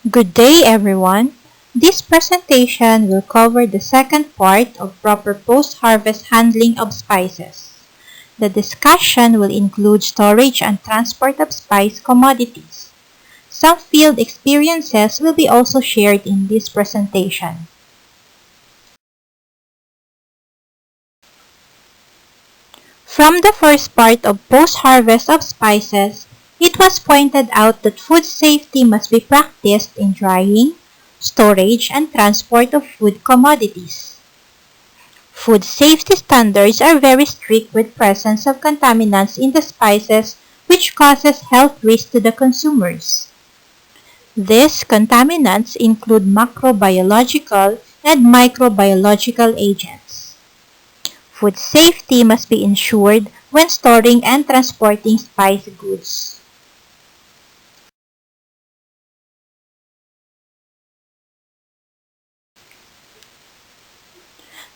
Good day, everyone. This presentation will cover the second part of proper post-harvest handling of spices. The discussion will include storage and transport of spice commodities. Some field experiences will be also shared in this presentation. From the first part of post-harvest of spices, it was pointed out that food safety must be practiced in drying, storage, and transport of food commodities. Food safety standards are very strict with presence of contaminants in the spices, which causes health risks to the consumers. These contaminants include macrobiological and microbiological agents. Food safety must be ensured when storing and transporting spice goods.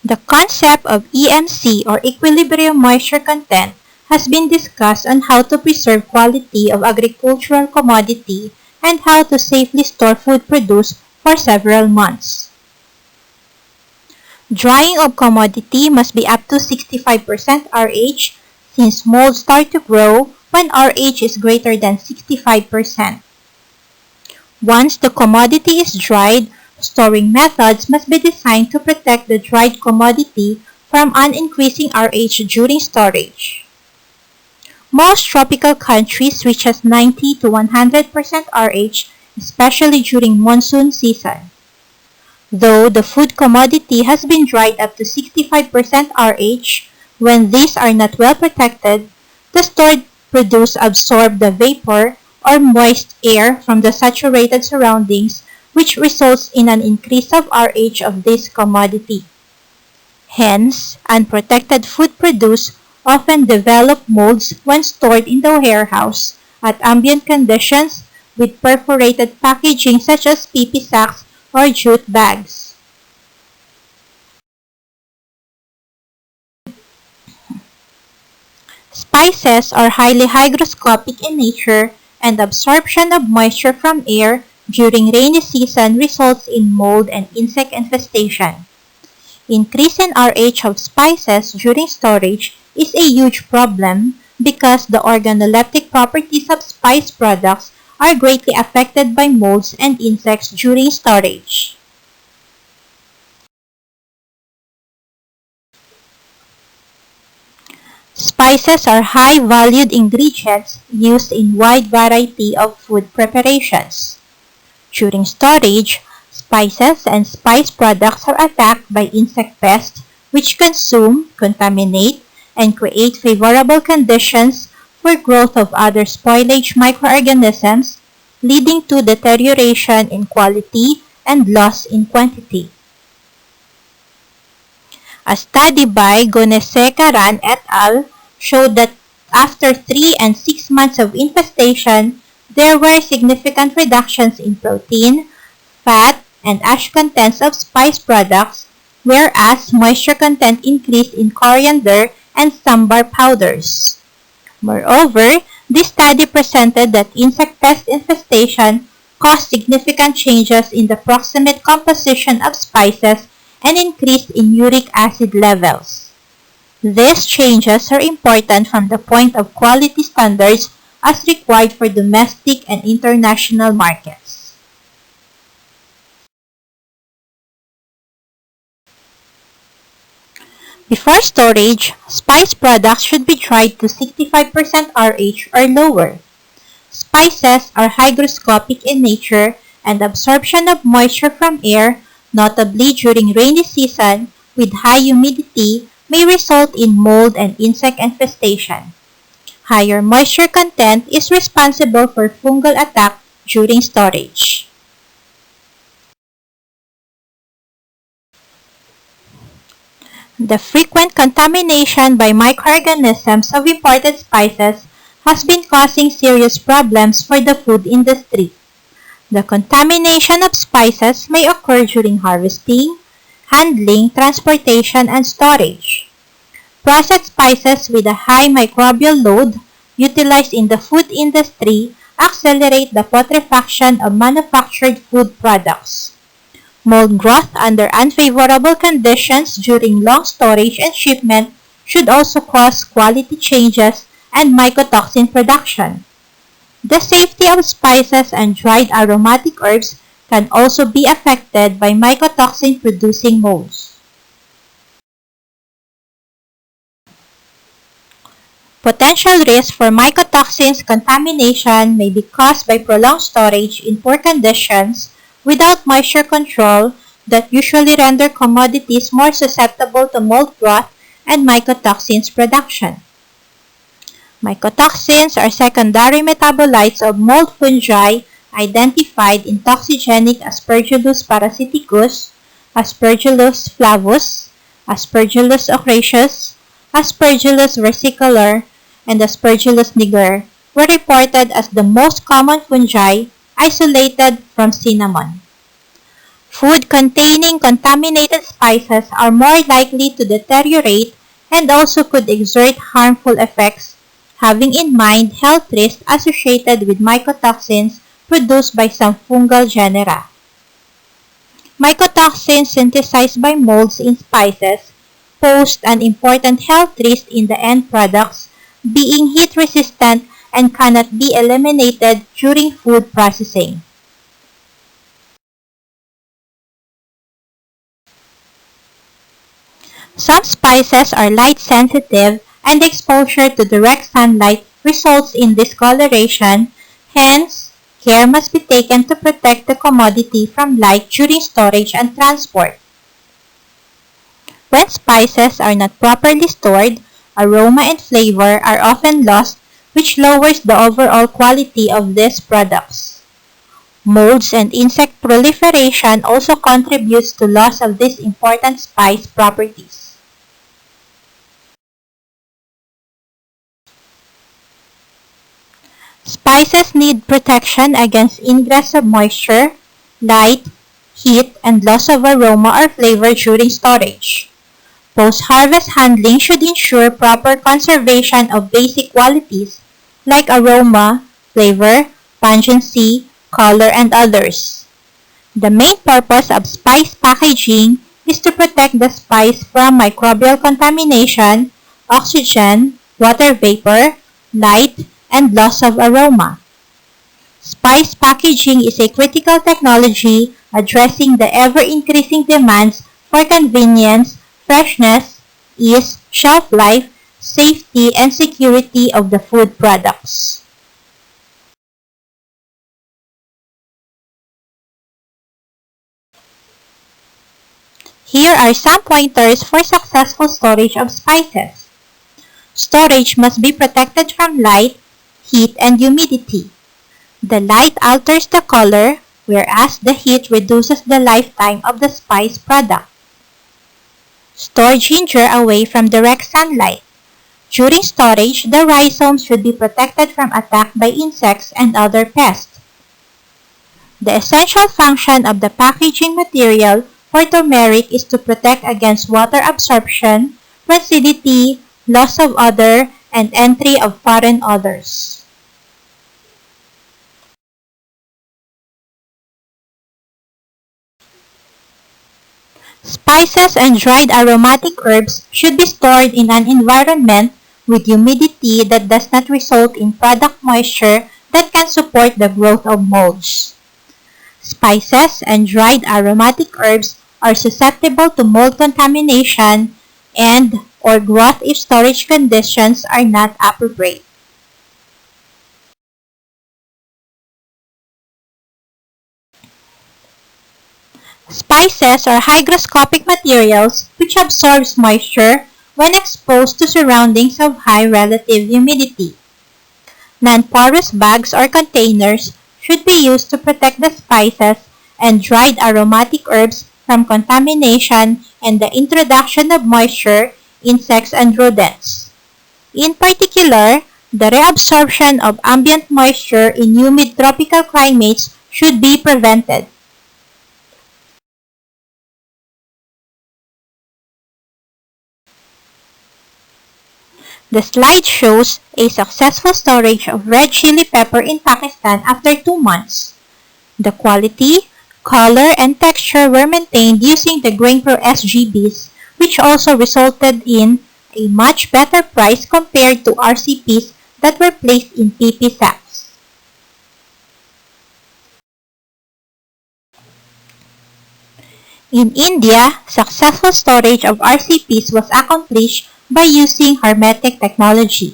The concept of EMC or equilibrium moisture content has been discussed on how to preserve quality of agricultural commodity and how to safely store food produced for several months. Drying of commodity must be up to 65% RH since molds start to grow when RH is greater than 65%. Once the commodity is dried, storing methods must be designed to protect the dried commodity from an increasing RH during storage. Most tropical countries reaches 90 to 100% RH, especially during monsoon season. Though the food commodity has been dried up to 65% RH, when these are not well protected, the stored produce absorb the vapor or moist air from the saturated surroundings, which results in an increase of RH of this commodity. Hence, unprotected food produce often develop molds when stored in the warehouse at ambient conditions with perforated packaging such as PP sacks or jute bags. Spices are highly hygroscopic in nature, and absorption of moisture from air during rainy season results in mold and insect infestation. Increase in RH of spices during storage is a huge problem because the organoleptic properties of spice products are greatly affected by molds and insects during storage. Spices are high-valued ingredients used in wide variety of food preparations. During storage, spices and spice products are attacked by insect pests which consume, contaminate, and create favorable conditions for growth of other spoilage microorganisms, leading to deterioration in quality and loss in quantity. A study by Gonese-Karan et al. Showed that after 3 and 6 months of infestation, there were significant reductions in protein, fat, and ash contents of spice products, whereas moisture content increased in coriander and sambar powders. Moreover, this study presented that insect pest infestation caused significant changes in the proximate composition of spices and increased in uric acid levels. These changes are important from the point of quality standards as required for domestic and international markets. Before storage, spice products should be dried to 65% RH or lower. Spices are hygroscopic in nature, and absorption of moisture from air, notably during rainy season with high humidity, may result in mold and insect infestation. Higher moisture content is responsible for fungal attack during storage. The frequent contamination by microorganisms of imported spices has been causing serious problems for the food industry. The contamination of spices may occur during harvesting, handling, transportation, and storage. Processed spices with a high microbial load utilized in the food industry accelerate the putrefaction of manufactured food products. Mold growth under unfavorable conditions during long storage and shipment should also cause quality changes and mycotoxin production. The safety of spices and dried aromatic herbs can also be affected by mycotoxin-producing molds. Potential risk for mycotoxins contamination may be caused by prolonged storage in poor conditions without moisture control that usually render commodities more susceptible to mold growth and mycotoxins production. Mycotoxins are secondary metabolites of mold fungi identified in toxigenic Aspergillus parasiticus, Aspergillus flavus, Aspergillus ochraceus, Aspergillus versicolor, and Aspergillus niger were reported as the most common fungi isolated from cinnamon. Food containing contaminated spices are more likely to deteriorate and also could exert harmful effects, having in mind health risks associated with mycotoxins produced by some fungal genera. Mycotoxins synthesized by molds in spices pose an important health risk in the end products, being heat-resistant and cannot be eliminated during food processing. Some spices are light-sensitive and exposure to direct sunlight results in discoloration, hence, care must be taken to protect the commodity from light during storage and transport. When spices are not properly stored, aroma and flavor are often lost, which lowers the overall quality of these products. Molds and insect proliferation also contributes to loss of these important spice properties. Spices need protection against ingress of moisture, light, heat, and loss of aroma or flavor during storage. Post-harvest handling should ensure proper conservation of basic qualities like aroma, flavor, pungency, color, and others. The main purpose of spice packaging is to protect the spice from microbial contamination, oxygen, water vapor, light, and loss of aroma. Spice packaging is a critical technology addressing the ever-increasing demands for convenience, freshness, ease, shelf life, safety, and security of the food products. Here are some pointers for successful storage of spices. Storage must be protected from light, heat, and humidity. The light alters the color, whereas the heat reduces the lifetime of the spice product. Store ginger away from direct sunlight. During storage, the rhizomes should be protected from attack by insects and other pests. The essential function of the packaging material for turmeric is to protect against water absorption, acidity, loss of odor, and entry of foreign odors. Spices and dried aromatic herbs should be stored in an environment with humidity that does not result in product moisture that can support the growth of molds. Spices and dried aromatic herbs are susceptible to mold contamination and or growth if storage conditions are not appropriate. Spices are hygroscopic materials which absorbs moisture when exposed to surroundings of high relative humidity. Non-porous bags or containers should be used to protect the spices and dried aromatic herbs from contamination and the introduction of moisture, insects, and rodents. In particular, the reabsorption of ambient moisture in humid tropical climates should be prevented. The slide shows a successful storage of red chili pepper in Pakistan after 2 months. The quality, color, and texture were maintained using the GrainPro SGBs, which also resulted in a much better price compared to RCPs that were placed in PP sacks. In India, successful storage of RCPs was accomplished by using hermetic technology.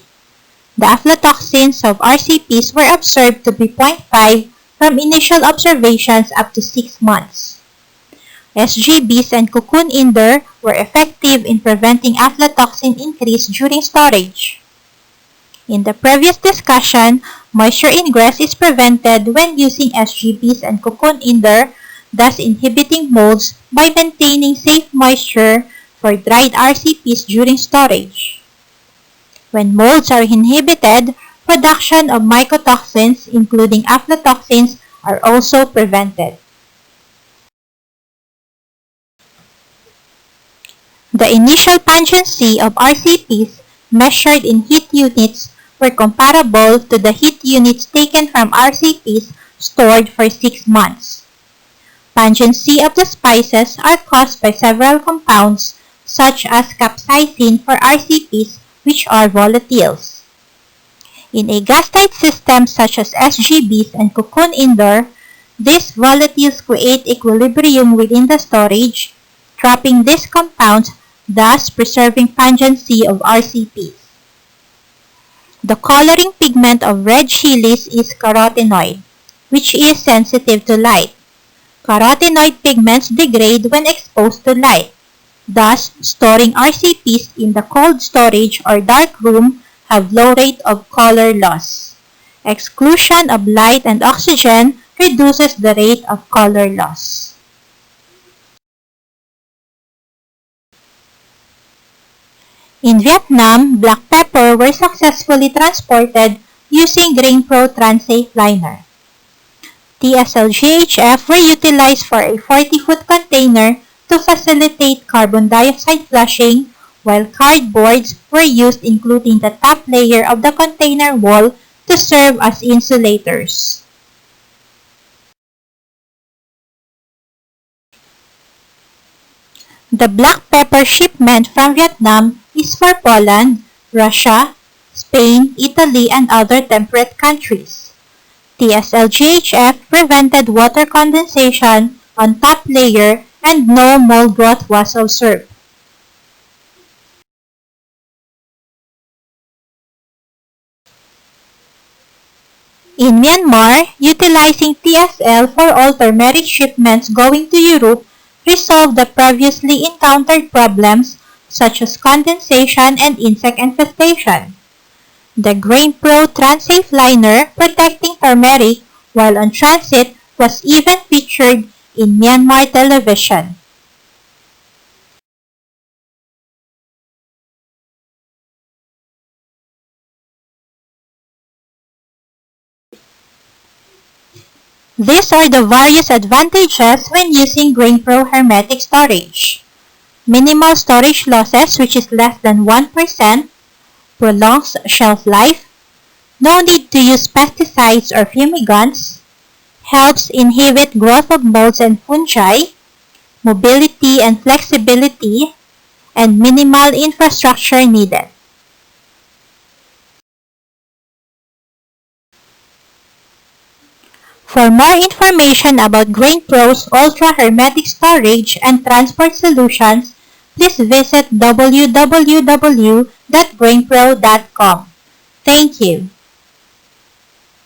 The aflatoxins of RCPs were observed to be 0.5 from initial observations up to 6 months. SGBs and cocoon indoor were effective in preventing aflatoxin increase during storage. In the previous discussion, moisture ingress is prevented when using SGBs and cocoon indoor, thus inhibiting molds by maintaining safe moisture for dried RCPs during storage. When molds are inhibited, production of mycotoxins, including aflatoxins, are also prevented. The initial pungency of RCPs measured in heat units were comparable to the heat units taken from RCPs stored for 6 months. Pungency of the spices are caused by several compounds such as capsaicin for RCPs, which are volatiles. In a gas-tight system such as SGBs and cocoon indoor, these volatiles create equilibrium within the storage, trapping these compounds, thus preserving pungency of RCPs. The coloring pigment of red chilies is carotenoid, which is sensitive to light. Carotenoid pigments degrade when exposed to light. Thus, storing RCPs in the cold storage or dark room have low rate of color loss. Exclusion of light and oxygen reduces the rate of color loss. In Vietnam, black pepper were successfully transported using GrainPro Transafe liner. TSLGHF were utilized for a 40-foot container to facilitate carbon dioxide flushing, while cardboards were used including the top layer of the container wall to serve as insulators. The black pepper shipment from Vietnam is for Poland, Russia, Spain, Italy, and other temperate countries. TSLGHF prevented water condensation on top layer and no mold growth was observed. In Myanmar, utilizing TSL for all turmeric shipments going to Europe resolved the previously encountered problems such as condensation and insect infestation. The GrainPro Transafe liner protecting turmeric while on transit was even featured in Myanmar television. These are the various advantages when using GrainPro hermetic storage. Minimal storage losses, which is less than 1%, prolongs shelf life, no need to use pesticides or fumigants, helps inhibit growth of molds and fungi, mobility and flexibility, and minimal infrastructure needed. For more information about GrainPro's Ultra Hermetic Storage and Transport Solutions, please visit www.grainpro.com. Thank you.